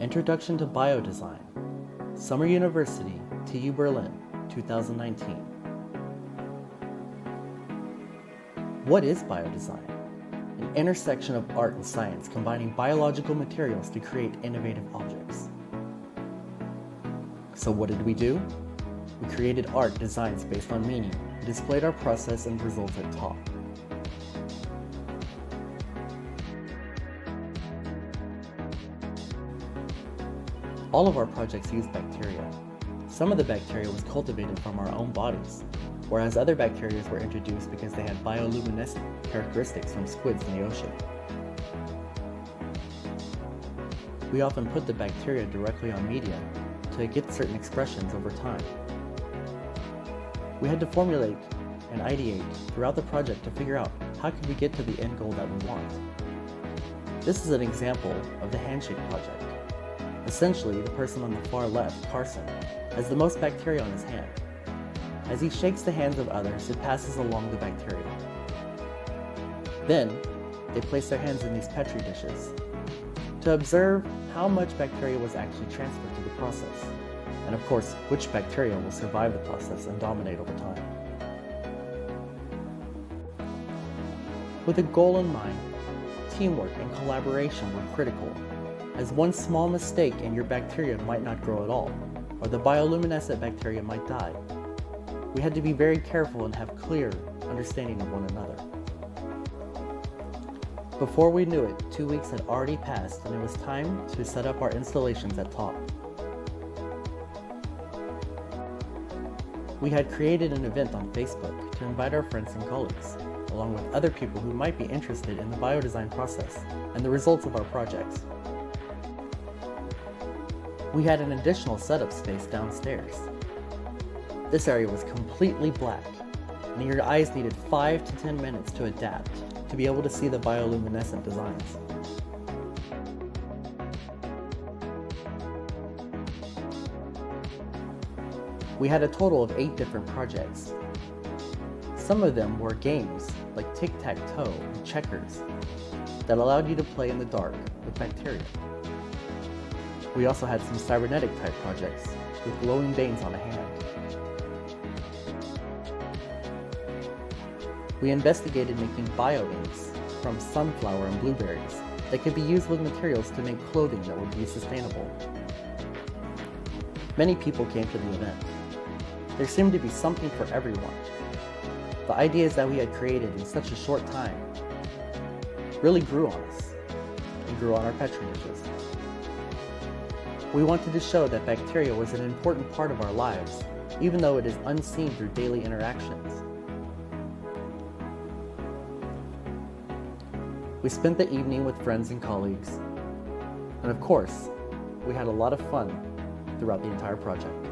Introduction to BioDesign, Summer University, TU Berlin, 2019. What is BioDesign? An intersection of art and science combining biological materials to create innovative objects. So what did we do? We created art designs based on meaning and displayed our process and results at top. All of our projects use bacteria. Some of the bacteria was cultivated from our own bodies, whereas other bacteria were introduced because they had bioluminescent characteristics from squids in the ocean. We often put the bacteria directly on media to get certain expressions over time. We had to formulate and ideate throughout the project to figure out how could we get to the end goal that we want. This is an example of the handshake project. Essentially, the person on the far left, Carson, has the most bacteria on his hand. As he shakes the hands of others, it passes along the bacteria. Then, they place their hands in these Petri dishes to observe how much bacteria was actually transferred to the process, and of course, which bacteria will survive the process and dominate over time. With a goal in mind, teamwork and collaboration were critical, as one small mistake and your bacteria might not grow at all, or the bioluminescent bacteria might die. We had to be very careful and have clear understanding of one another. Before we knew it, 2 weeks had already passed and it was time to set up our installations at top. We had created an event on Facebook to invite our friends and colleagues, along with other people who might be interested in the biodesign process and the results of our projects. We had an additional setup space downstairs. This area was completely black, and your eyes needed 5 to 10 minutes to adapt to be able to see the bioluminescent designs. We had a total of 8 different projects. Some of them were games like tic-tac-toe and checkers that allowed you to play in the dark with bacteria. We also had some cybernetic type projects with glowing veins on a hand. We investigated making bio-inks from sunflower and blueberries that could be used with materials to make clothing that would be sustainable. Many people came to the event. There seemed to be something for everyone. The ideas that we had created in such a short time really grew on us and grew on our Petri dishes. We wanted to show that bacteria was an important part of our lives, even though it is unseen through daily interactions. We spent the evening with friends and colleagues, and of course, we had a lot of fun throughout the entire project.